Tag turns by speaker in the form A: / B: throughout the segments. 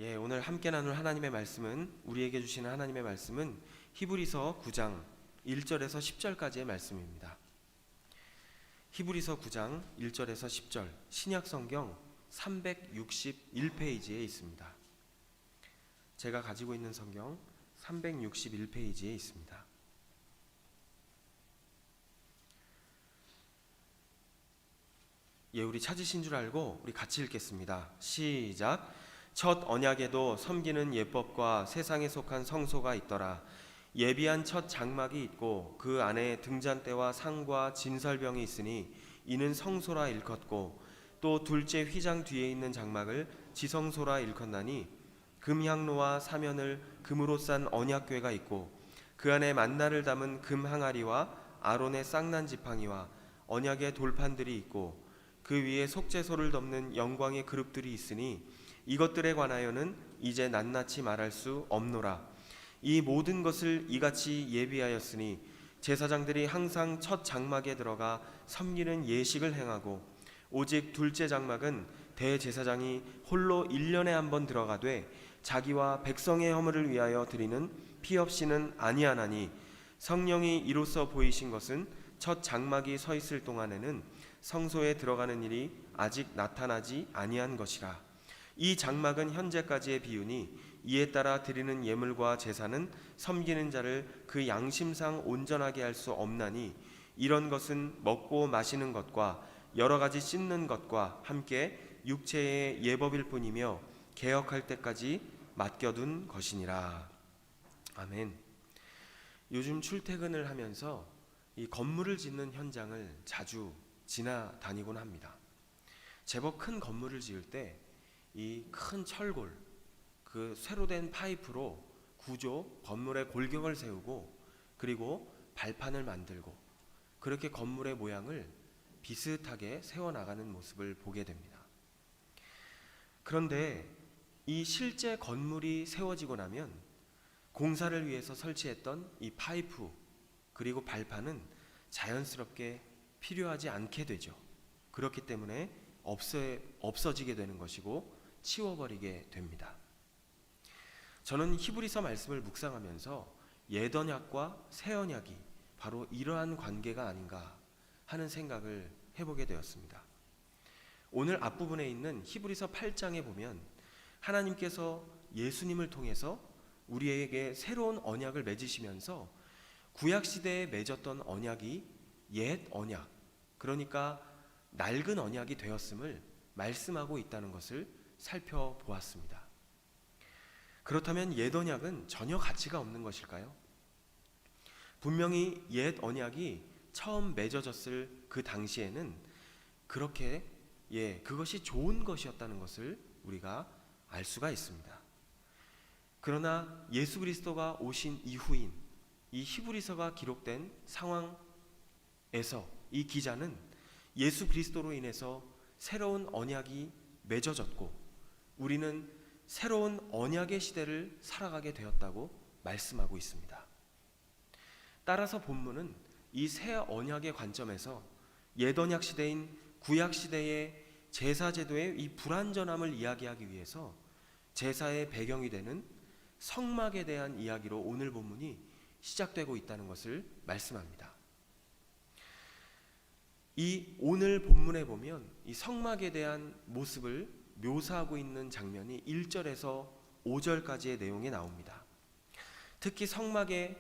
A: 오늘 함께 나눌 하나님의 말씀은 우리에게 주시는 하나님의 말씀은 히브리서 9장 1절에서 10절까지의 말씀입니다. 히브리서 9장 1절에서 10절 신약 성경 361페이지에 있습니다. 제가 가지고 있는 성경 361페이지에 있습니다. 우리 찾으신 줄 알고 우리 같이 읽겠습니다. 시작. 첫 언약에도 섬기는 예법과 세상에 속한 성소가 있더라. 예비한 첫 장막이 있고 그 안에 등잔대와 상과 진설병이 있으니 이는 성소라 일컫고, 또 둘째 휘장 뒤에 있는 장막을 지성소라 일컫나니 금향로와 사면을 금으로 싼 언약궤가 있고 그 안에 만나를 담은 금 항아리와 아론의 쌍난 지팡이와 언약의 돌판들이 있고 그 위에 속죄소를 덮는 영광의 그룹들이 있으니 이것들에 관하여는 이제 낱낱이 말할 수 없노라. 이 모든 것을 이같이 예비하였으니 제사장들이 항상 첫 장막에 들어가 섬기는 예식을 행하고, 오직 둘째 장막은 대제사장이 홀로 1년에 한 번 들어가되 자기와 백성의 허물을 위하여 드리는 피 없이는 아니하나니, 성령이 이로써 보이신 것은 첫 장막이 서 있을 동안에는 성소에 들어가는 일이 아직 나타나지 아니한 것이라. 이 장막은 현재까지의 비유니 이에 따라 드리는 예물과 제사는 섬기는 자를 그 양심상 온전하게 할 수 없나니, 이런 것은 먹고 마시는 것과 여러 가지 씻는 것과 함께 육체의 예법일 뿐이며 개혁할 때까지 맡겨둔 것이니라. 아멘. 요즘 출퇴근을 하면서 이 건물을 짓는 현장을 자주 지나다니곤 합니다. 제법 큰 건물을 지을 때 이 큰 철골, 그 쇠로 된 파이프로 건물의 골격을 세우고 그리고 발판을 만들고 그렇게 건물의 모양을 비슷하게 세워나가는 모습을 보게 됩니다. 그런데 이 실제 건물이 세워지고 나면 공사를 위해서 설치했던 이 파이프 그리고 발판은 자연스럽게 필요하지 않게 되죠. 그렇기 때문에 없어지게 되는 것이고 치워버리게 됩니다. 저는 히브리서 말씀을 묵상하면서 옛 언약과 새 언약이 바로 이러한 관계가 아닌가 하는 생각을 해보게 되었습니다. 오늘 앞부분에 있는 히브리서 8장에 보면 하나님께서 예수님을 통해서 우리에게 새로운 언약을 맺으시면서 구약시대에 맺었던 언약이 옛 언약, 그러니까 낡은 언약이 되었음을 말씀하고 있다는 것을 살펴보았습니다. 그렇다면 옛 언약은 전혀 가치가 없는 것일까요? 분명히 옛 언약이 처음 맺어졌을 그 당시에는 그렇게 그것이 좋은 것이었다는 것을 우리가 알 수가 있습니다. 그러나 예수 그리스도가 오신 이후인 이 히브리서가 기록된 상황에서 이 기자는 예수 그리스도로 인해서 새로운 언약이 맺어졌고 우리는 새로운 언약의 시대를 살아가게 되었다고 말씀하고 있습니다. 따라서 본문은 이 새 언약의 관점에서 옛 언약 시대인 구약 시대의 제사 제도의 이 불완전함을 이야기하기 위해서 제사의 배경이 되는 성막에 대한 이야기로 오늘 본문이 시작되고 있다는 것을 말씀합니다. 이 오늘 본문에 보면 이 성막에 대한 모습을 묘사하고 있는 장면이 1절에서 5절까지의 내용에 나옵니다. 특히 성막에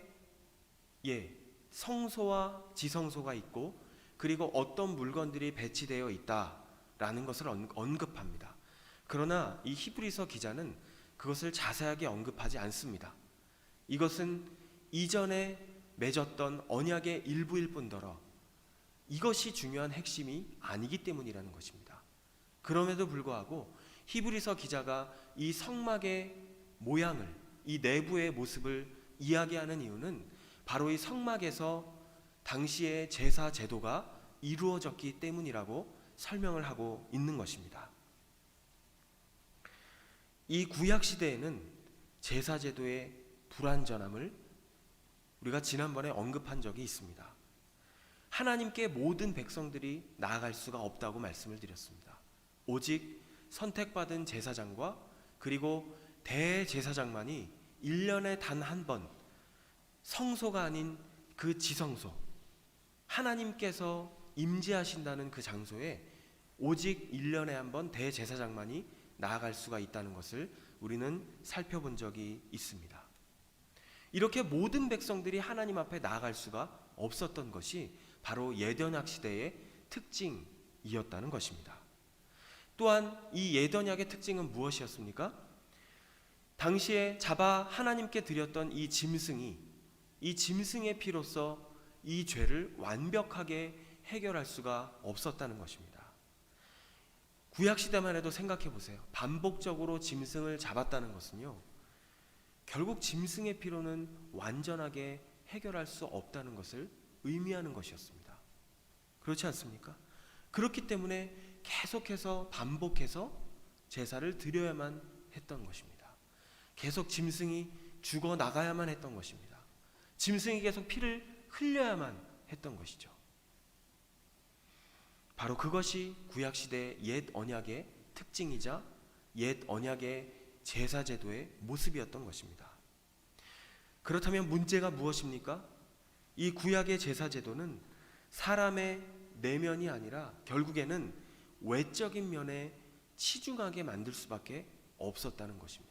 A: 성소와 지성소가 있고 그리고 어떤 물건들이 배치되어 있다라는 것을 언급합니다. 그러나 이 히브리서 기자는 그것을 자세하게 언급하지 않습니다. 이것은 이전에 맺었던 언약의 일부일 뿐더러 이것이 중요한 핵심이 아니기 때문이라는 것입니다. 그럼에도 불구하고 히브리서 기자가 이 성막의 모양을, 이 내부의 모습을 이야기하는 이유는 바로 이 성막에서 당시의 제사 제도가 이루어졌기 때문이라고 설명을 하고 있는 것입니다. 이 구약 시대에는 제사 제도의 불완전함을 우리가 지난번에 언급한 적이 있습니다. 하나님께 모든 백성들이 나아갈 수가 없다고 말씀을 드렸습니다. 오직 선택받은 제사장과 그리고 대제사장만이 1년에 단 한 번 성소가 아닌 그 지성소, 하나님께서 임재하신다는 그 장소에 오직 1년에 한 번 대제사장만이 나아갈 수가 있다는 것을 우리는 살펴본 적이 있습니다. 이렇게 모든 백성들이 하나님 앞에 나아갈 수가 없었던 것이 바로 예언약 시대의 특징이었다는 것입니다. 또한 이 예언약의 특징은 무엇이었습니까? 당시에 잡아 하나님께 드렸던 이 짐승의 피로써 이 죄를 완벽하게 해결할 수가 없었다는 것입니다. 구약시대만 해도 생각해 보세요. 반복적으로 짐승을 잡았다는 것은요, 결국 짐승의 피로는 완전하게 해결할 수 없다는 것을 의미하는 것이었습니다. 그렇지 않습니까? 그렇기 때문에 계속해서 반복해서 제사를 드려야만 했던 것입니다. 계속 짐승이 죽어 나가야만 했던 것입니다. 짐승이 계속 피를 흘려야만 했던 것이죠. 바로 그것이 구약시대의 옛 언약의 특징이자 옛 언약의 제사제도의 모습이었던 것입니다. 그렇다면 문제가 무엇입니까? 이 구약의 제사제도는 사람의 내면이 아니라 결국에는 외적인 면에 치중하게 만들 수밖에 없었다는 것입니다.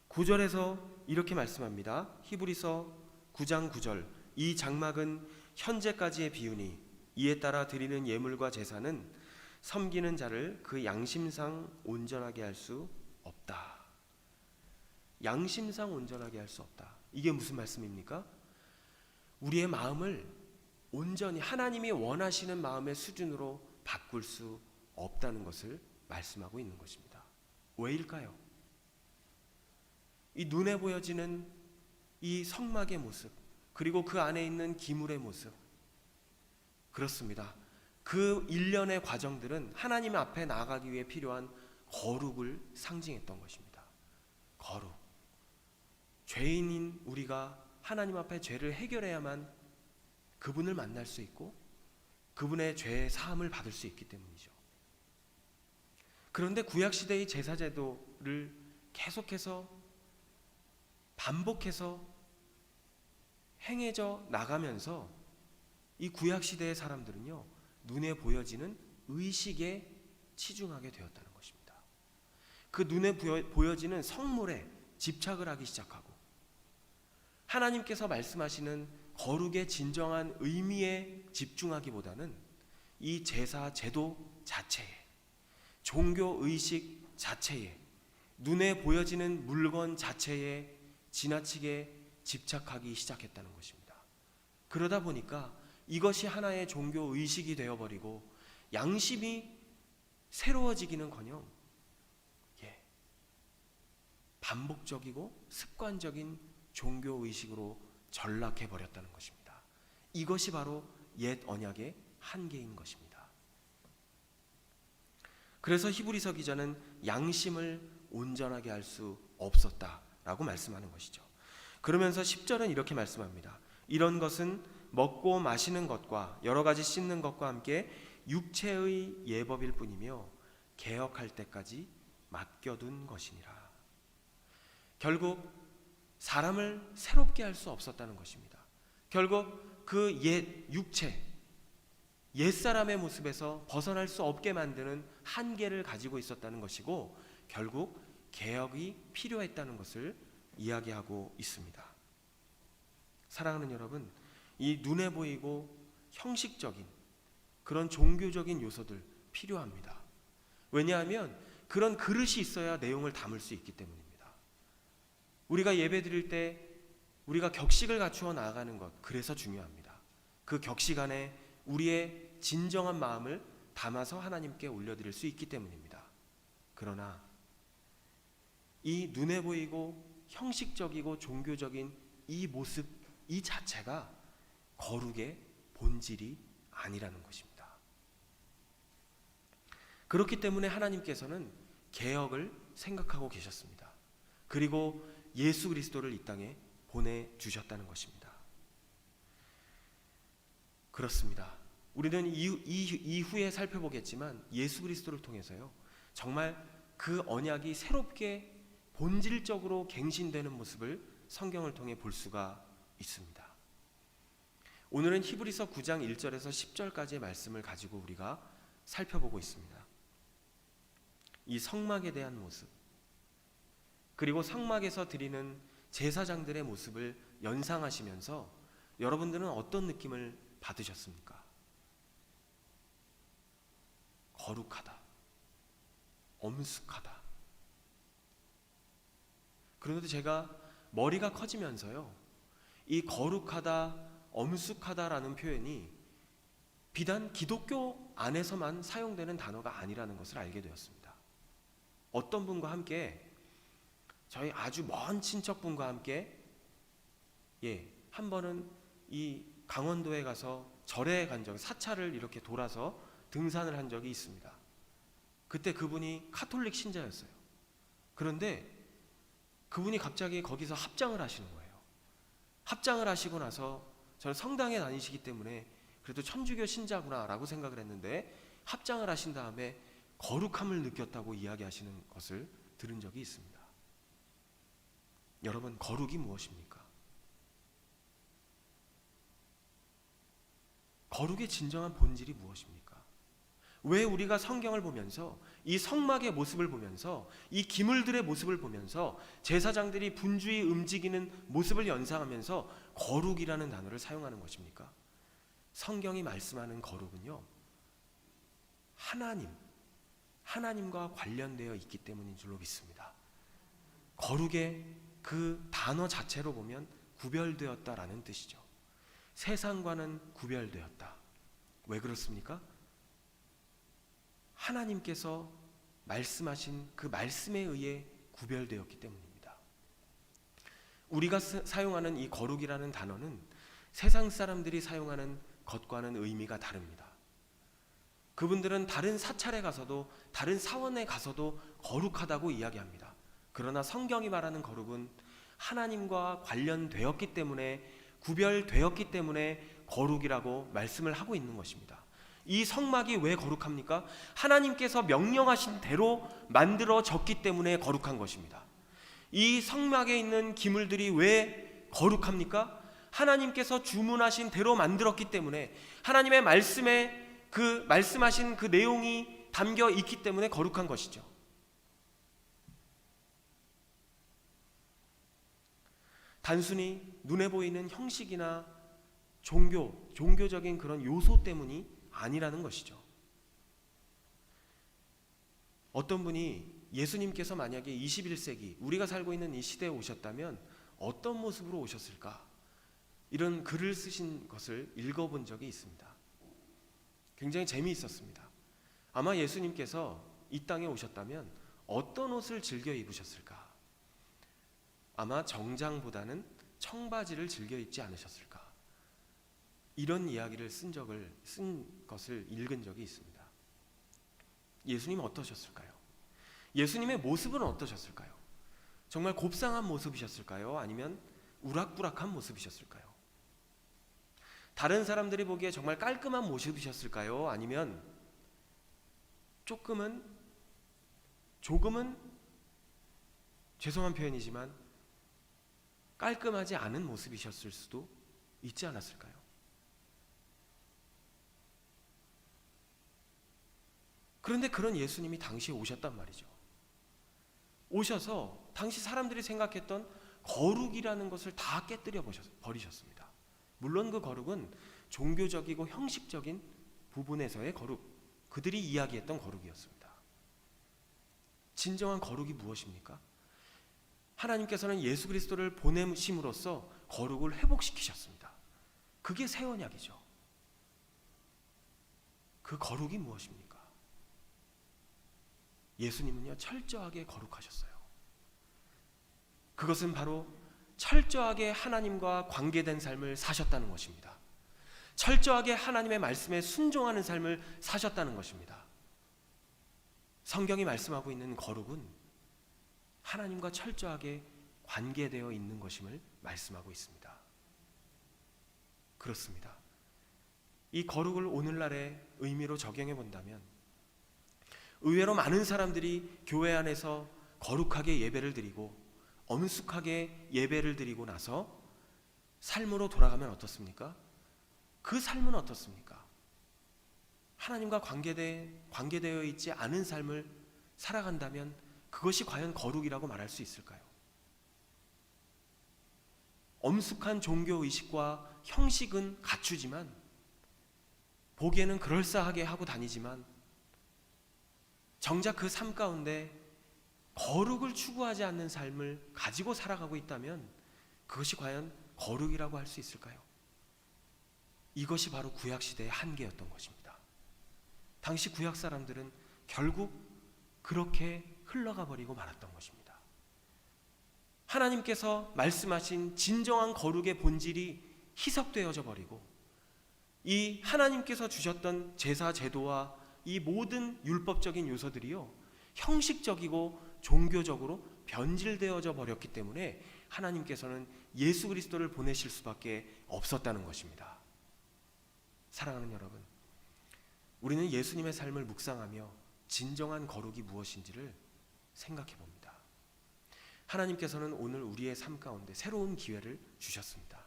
A: 9절에서 이렇게 말씀합니다. 히브리서 9장 9절, 이 장막은 현재까지의 비유니 이에 따라 드리는 예물과 제사는 섬기는 자를 그 양심상 온전하게 할 수 없다. 양심상 온전하게 할 수 없다. 이게 무슨 말씀입니까? 우리의 마음을 온전히 하나님이 원하시는 마음의 수준으로 바꿀 수 없다는 것을 말씀하고 있는 것입니다. 왜일까요? 이 눈에 보여지는 이 성막의 모습, 그리고 그 안에 있는 기물의 모습, 그렇습니다. 그 일련의 과정들은 하나님 앞에 나아가기 위해 필요한 거룩을 상징했던 것입니다. 거룩. 죄인인 우리가 하나님 앞에 죄를 해결해야만 그분을 만날 수 있고 그분의 죄의 사함을 받을 수 있기 때문이죠. 그런데 구약시대의 제사제도를 계속해서 반복해서 행해져 나가면서 이 구약시대의 사람들은요, 눈에 보여지는 의식에 치중하게 되었다는 것입니다. 그 눈에 보여지는 성물에 집착을 하기 시작하고 하나님께서 말씀하시는 거룩의 진정한 의미에 집중하기보다는 이 제사 제도 자체에, 종교 의식 자체에, 눈에 보여지는 물건 자체에 지나치게 집착하기 시작했다는 것입니다. 그러다 보니까 이것이 하나의 종교 의식이 되어버리고 양심이 새로워지기는커녕 반복적이고 습관적인 종교 의식으로 전락해 버렸다는 것입니다. 이것이 바로 옛 언약의 한계인 것입니다. 그래서 히브리서 기자는 양심을 온전하게 할 수 없었다라고 말씀하는 것이죠. 그러면서 10절은 이렇게 말씀합니다. 이런 것은 먹고 마시는 것과 여러 가지 씻는 것과 함께 육체의 예법일 뿐이며 개혁할 때까지 맡겨둔 것이니라. 결국 사람을 새롭게 할 수 없었다는 것입니다. 결국 그 옛 육체, 옛사람의 모습에서 벗어날 수 없게 만드는 한계를 가지고 있었다는 것이고 결국 개혁이 필요했다는 것을 이야기하고 있습니다. 사랑하는 여러분, 이 눈에 보이고 형식적인 그런 종교적인 요소들 필요합니다. 왜냐하면 그런 그릇이 있어야 내용을 담을 수 있기 때문입니다. 우리가 예배 드릴 때 우리가 격식을 갖추어 나아가는 것, 그래서 중요합니다. 그 격식 안에 우리의 진정한 마음을 담아서 하나님께 올려드릴 수 있기 때문입니다. 그러나 이 눈에 보이고 형식적이고 종교적인 이 모습, 이 자체가 거룩의 본질이 아니라는 것입니다. 그렇기 때문에 하나님께서는 개혁을 생각하고 계셨습니다. 그리고 예수 그리스도를 이 땅에 보내주셨다는 것입니다. 그렇습니다. 우리는 이후에 살펴보겠지만 예수 그리스도를 통해서요, 정말 그 언약이 새롭게 본질적으로 갱신되는 모습을 성경을 통해 볼 수가 있습니다. 오늘은 히브리서 9장 1절에서 10절까지의 말씀을 가지고 우리가 살펴보고 있습니다. 이 성막에 대한 모습, 그리고 성막에서 드리는 제사장들의 모습을 연상하시면서 여러분들은 어떤 느낌을 받으셨습니까? 거룩하다, 엄숙하다. 그런데 제가 머리가 커지면서요, 이 거룩하다, 엄숙하다라는 표현이 비단 기독교 안에서만 사용되는 단어가 아니라는 것을 알게 되었습니다. 어떤 분과 함께, 저희 아주 먼 친척분과 함께 한 번은 이 강원도에 가서 절에 간 적, 사찰을 이렇게 돌아서 등산을 한 적이 있습니다. 그때 그분이 카톨릭 신자였어요. 그런데 그분이 갑자기 거기서 합장을 하시는 거예요. 합장을 하시고 나서 저는 성당에 다니시기 때문에 그래도 천주교 신자구나 라고 생각을 했는데, 합장을 하신 다음에 거룩함을 느꼈다고 이야기하시는 것을 들은 적이 있습니다. 여러분, 거룩이 무엇입니까? 거룩의 진정한 본질이 무엇입니까? 왜 우리가 성경을 보면서, 이 성막의 모습을 보면서, 이 기물들의 모습을 보면서 제사장들이 분주히 움직이는 모습을 연상하면서 거룩이라는 단어를 사용하는 것입니까? 성경이 말씀하는 거룩은요, 하나님과 관련되어 있기 때문인 줄로 믿습니다. 거룩의 그 단어 자체로 보면 구별되었다라는 뜻이죠. 세상과는 구별되었다. 왜 그렇습니까? 하나님께서 말씀하신 그 말씀에 의해 구별되었기 때문입니다. 우리가 사용하는 이 거룩이라는 단어는 세상 사람들이 사용하는 것과는 의미가 다릅니다. 그분들은 다른 사찰에 가서도, 다른 사원에 가서도 거룩하다고 이야기합니다. 그러나 성경이 말하는 거룩은 하나님과 관련되었기 때문에, 구별되었기 때문에 거룩이라고 말씀을 하고 있는 것입니다. 이 성막이 왜 거룩합니까? 하나님께서 명령하신 대로 만들어졌기 때문에 거룩한 것입니다. 이 성막에 있는 기물들이 왜 거룩합니까? 하나님께서 주문하신 대로 만들었기 때문에, 하나님의 말씀에 그 말씀하신 그 내용이 담겨 있기 때문에 거룩한 것이죠. 단순히 눈에 보이는 형식이나 종교적인 그런 요소 때문이 아니라는 것이죠. 어떤 분이 예수님께서 만약에 21세기 우리가 살고 있는 이 시대에 오셨다면 어떤 모습으로 오셨을까? 이런 글을 쓰신 것을 읽어본 적이 있습니다. 굉장히 재미있었습니다. 아마 예수님께서 이 땅에 오셨다면 어떤 옷을 즐겨 입으셨을까? 아마 정장보다는 청바지를 즐겨 입지 않으셨을까? 이런 이야기를 쓴 것을 읽은 적이 있습니다. 예수님은 어떠셨을까요? 예수님의 모습은 어떠셨을까요? 정말 곱상한 모습이셨을까요? 아니면 우락부락한 모습이셨을까요? 다른 사람들이 보기에 정말 깔끔한 모습이셨을까요? 아니면 조금은 죄송한 표현이지만 깔끔하지 않은 모습이셨을 수도 있지 않았을까요? 그런데 그런 예수님이 당시에 오셨단 말이죠. 오셔서 당시 사람들이 생각했던 거룩이라는 것을 다 깨뜨려 버리셨습니다. 물론 그 거룩은 종교적이고 형식적인 부분에서의 거룩, 그들이 이야기했던 거룩이었습니다. 진정한 거룩이 무엇입니까? 하나님께서는 예수 그리스도를 보내심으로써 거룩을 회복시키셨습니다. 그게 새 언약이죠. 그 거룩이 무엇입니까? 예수님은요, 철저하게 거룩하셨어요. 그것은 바로 철저하게 하나님과 관계된 삶을 사셨다는 것입니다. 철저하게 하나님의 말씀에 순종하는 삶을 사셨다는 것입니다. 성경이 말씀하고 있는 거룩은 하나님과 철저하게 관계되어 있는 것임을 말씀하고 있습니다. 그렇습니다. 이 거룩을 오늘날의 의미로 적용해 본다면, 의외로 많은 사람들이 교회 안에서 거룩하게 예배를 드리고 엄숙하게 예배를 드리고 나서 삶으로 돌아가면 어떻습니까? 그 삶은 어떻습니까? 하나님과 관계되어 있지 않은 삶을 살아간다면 그것이 과연 거룩이라고 말할 수 있을까요? 엄숙한 종교의식과 형식은 갖추지만, 보기에는 그럴싸하게 하고 다니지만, 정작 그 삶 가운데 거룩을 추구하지 않는 삶을 가지고 살아가고 있다면 그것이 과연 거룩이라고 할 수 있을까요? 이것이 바로 구약시대의 한계였던 것입니다. 당시 구약 사람들은 결국 그렇게 흘러가 버리고 말았던 것입니다. 하나님께서 말씀하신 진정한 거룩의 본질이 희석되어져 버리고, 이 하나님께서 주셨던 제사 제도와 이 모든 율법적인 요소들이요, 형식적이고 종교적으로 변질되어져 버렸기 때문에 하나님께서는 예수 그리스도를 보내실 수밖에 없었다는 것입니다. 사랑하는 여러분, 우리는 예수님의 삶을 묵상하며 진정한 거룩이 무엇인지를 생각해 봅니다. 하나님께서는 오늘 우리의 삶 가운데 새로운 기회를 주셨습니다.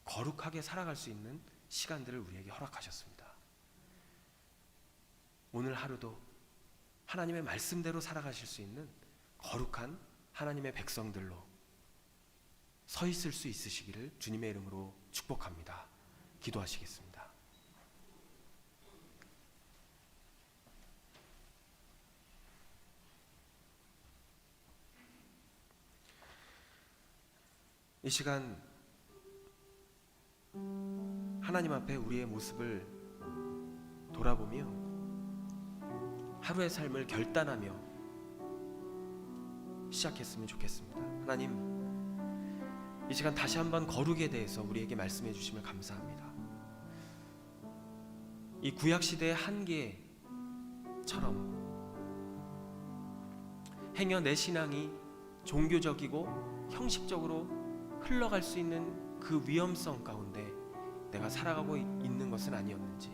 A: 거룩하게 살아갈 수 있는 시간들을 우리에게 허락하셨습니다. 오늘 하루도 하나님의 말씀대로 살아가실 수 있는 거룩한 하나님의 백성들로 서 있을 수 있으시기를 주님의 이름으로 축복합니다. 기도하시겠습니다. 이 시간 하나님 앞에 우리의 모습을 돌아보며 하루의 삶을 결단하며 시작했으면 좋겠습니다. 하나님, 이 시간 다시 한번 거룩에 대해서 우리에게 말씀해 주심을 감사합니다. 이 구약시대의 한계처럼 행여 내 신앙이 종교적이고 형식적으로 흘러갈 수 있는 그 위험성 가운데 내가 살아가고 있는 것은 아니었는지,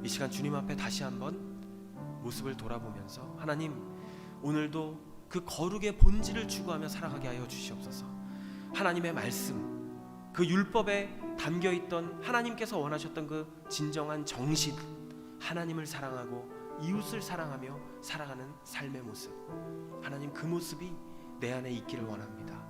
A: 이 시간 주님 앞에 다시 한번 모습을 돌아보면서 하나님, 오늘도 그 거룩의 본질을 추구하며 살아가게 하여 주시옵소서. 하나님의 말씀, 그 율법에 담겨있던 하나님께서 원하셨던 그 진정한 정신, 하나님을 사랑하고 이웃을 사랑하며 살아가는 삶의 모습, 하나님, 그 모습이 내 안에 있기를 원합니다.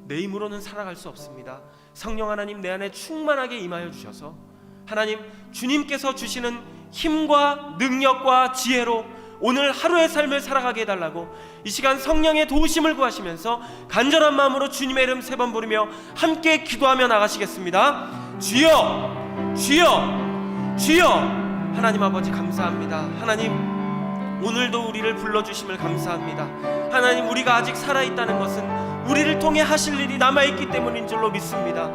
A: 내 힘으로는 살아갈 수 없습니다. 성령 하나님, 내 안에 충만하게 임하여 주셔서 하나님, 주님께서 주시는 힘과 능력과 지혜로 오늘 하루의 삶을 살아가게 해달라고 이 시간 성령의 도우심을 구하시면서 간절한 마음으로 주님의 이름 3번 부르며 함께 기도하며 나가시겠습니다. 주여, 주여, 주여. 하나님 아버지 감사합니다. 하나님, 오늘도 우리를 불러주심을 감사합니다. 하나님, 우리가 아직 살아있다는 것은 우리를 통해 하실 일이 남아있기 때문인 줄로 믿습니다.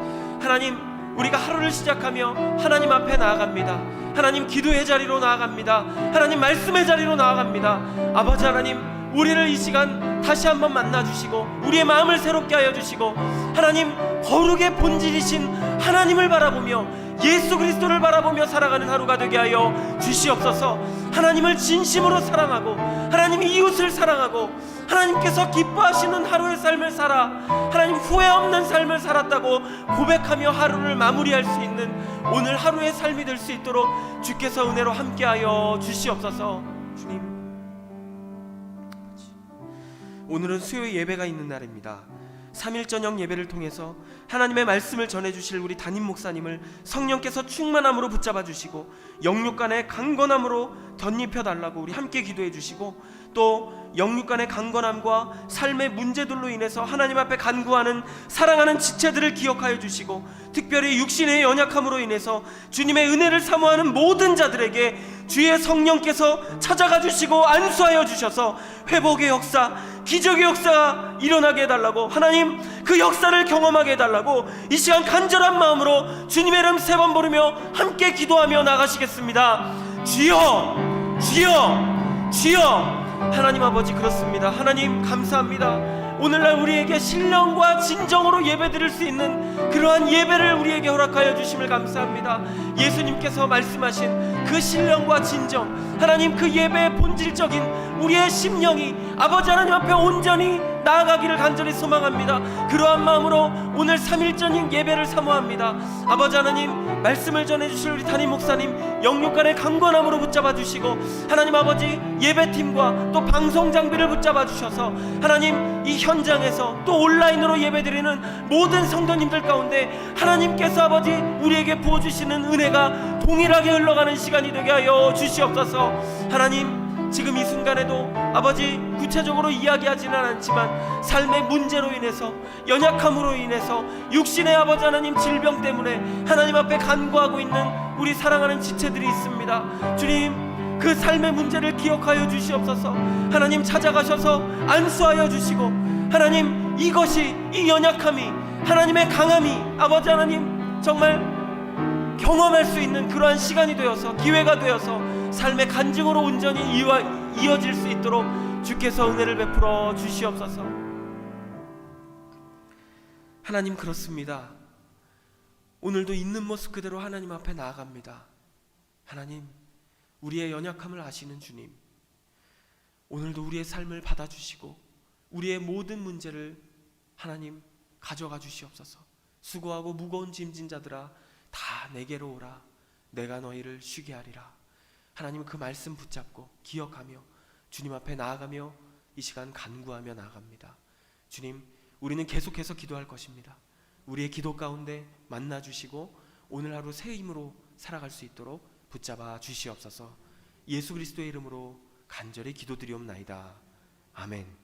A: 하나님, 우리가 하루를 시작하며 하나님 앞에 나아갑니다. 하나님, 기도의 자리로 나아갑니다. 하나님, 말씀의 자리로 나아갑니다. 아버지 하나님, 우리를 이 시간 다시 한번 만나주시고 우리의 마음을 새롭게 하여 주시고 하나님, 거룩의 본질이신 하나님을 바라보며 예수 그리스도를 바라보며 살아가는 하루가 되게 하여 주시옵소서. 하나님을 진심으로 사랑하고 하나님 이웃을 사랑하고 하나님께서 기뻐하시는 하루의 삶을 살아 하나님 후회 없는 삶을 살았다고 고백하며 하루를 마무리할 수 있는 오늘 하루의 삶이 될 수 있도록 주께서 은혜로 함께하여 주시옵소서. 주님, 오늘은 수요 예배가 있는 날입니다. 3일 저녁 예배를 통해서 하나님의 말씀을 전해주실 우리 담임 목사님을 성령께서 충만함으로 붙잡아 주시고 영육간의 강건함으로 덧입혀 달라고 우리 함께 기도해 주시고, 또 영육간의 강건함과 삶의 문제들로 인해서 하나님 앞에 간구하는 사랑하는 지체들을 기억하여 주시고, 특별히 육신의 연약함으로 인해서 주님의 은혜를 사모하는 모든 자들에게 주의 성령께서 찾아가 주시고 안수하여 주셔서 회복의 역사, 기적의 역사가 일어나게 해달라고, 하나님 그 역사를 경험하게 해달라고 이 시간 간절한 마음으로 주님의 이름 3번 부르며 함께 기도하며 나가시겠습니다. 주여, 주여, 주여. 하나님 아버지, 그렇습니다. 하나님 감사합니다. 오늘날 우리에게 신령과 진정으로 예배드릴 수 있는 그러한 예배를 우리에게 허락하여 주심을 감사합니다. 예수님께서 말씀하신 그 신령과 진정, 하나님 그 예배의 본질적인 우리의 심령이 아버지 하나님 앞에 온전히 나아가기를 간절히 소망합니다. 그러한 마음으로 오늘 3일전 예배를 사모합니다. 아버지 하나님, 말씀을 전해주실 우리 담임 목사님 영육간의 강건함으로 붙잡아 주시고, 하나님 아버지 예배팀과 또 방송 장비를 붙잡아 주셔서 하나님 이 현장에서 또 온라인으로 예배드리는 모든 성도님들 가운데 하나님께서 아버지 우리에게 부어주시는 은혜가 동일하게 흘러가는 시간이 되게 하여 주시옵소서. 하나님, 지금 이 순간에도 아버지 구체적으로 이야기하지는 않지만 삶의 문제로 인해서, 연약함으로 인해서, 육신의 아버지 하나님 질병 때문에 하나님 앞에 간구하고 있는 우리 사랑하는 지체들이 있습니다. 주님, 그 삶의 문제를 기억하여 주시옵소서. 하나님 찾아가셔서 안수하여 주시고, 하나님 이것이, 이 연약함이 하나님의 강함이 아버지 하나님 정말 경험할 수 있는 그러한 시간이 되어서, 기회가 되어서 삶의 간증으로 온전히 이어질 수 있도록 주께서 은혜를 베풀어 주시옵소서. 하나님, 그렇습니다. 오늘도 있는 모습 그대로 하나님 앞에 나아갑니다. 하나님, 우리의 연약함을 아시는 주님, 오늘도 우리의 삶을 받아주시고 우리의 모든 문제를 하나님 가져가 주시옵소서. 수고하고 무거운 짐진 자들아 다 내게로 오라, 내가 너희를 쉬게 하리라. 하나님, 그 말씀 붙잡고 기억하며 주님 앞에 나아가며 이 시간 간구하며 나아갑니다. 주님, 우리는 계속해서 기도할 것입니다. 우리의 기도 가운데 만나주시고 오늘 하루 새 힘으로 살아갈 수 있도록 붙잡아 주시옵소서. 예수 그리스도의 이름으로 간절히 기도드리옵나이다. 아멘.